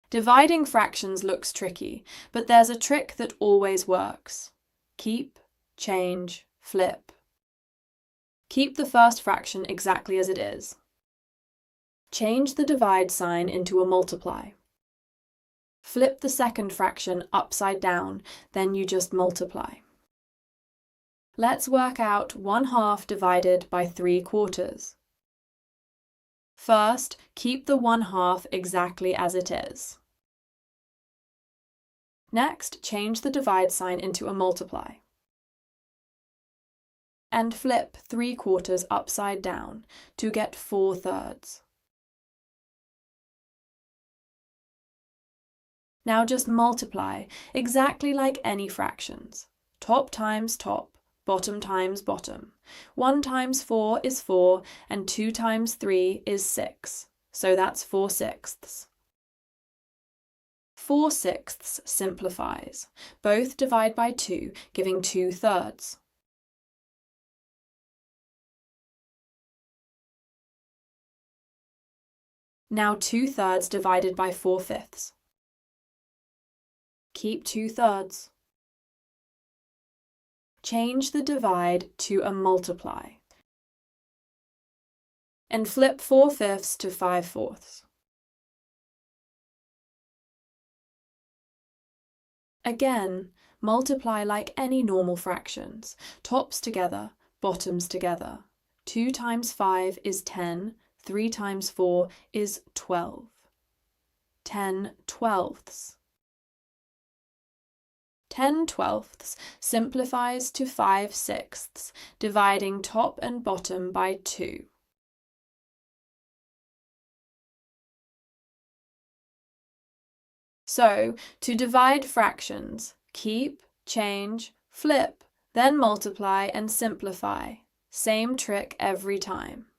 Dividing fractions looks tricky, but there's a trick that always works. Keep, change, flip. Keep the first fraction exactly as it is. Change the divide sign into a multiply. Flip the second fraction upside down, then you just multiply. Let's work out 1/2 divided by 3/4. First, keep the 1/2 exactly as it is. Next, change the divide sign into a multiply. And flip 3/4 upside down to get 4/3. Now just multiply, exactly like any fractions. Top times top, bottom times bottom. 1 times 4 is 4, and 2 times 3 is 6. So that's 4/6. 4/6 simplifies. Both divide by 2, giving 2/3. Now 2/3 divided by 4/5. Keep 2/3. Change the divide to a multiply. And flip 4/5 to 5/4. Again, multiply like any normal fractions. Tops together, bottoms together. 2 times 5 is 10, 3 times 4 is 12. 10/12. 10/12 simplifies to 5/6, dividing top and bottom by 2. So, to divide fractions, keep, change, flip, then multiply and simplify. Same trick every time.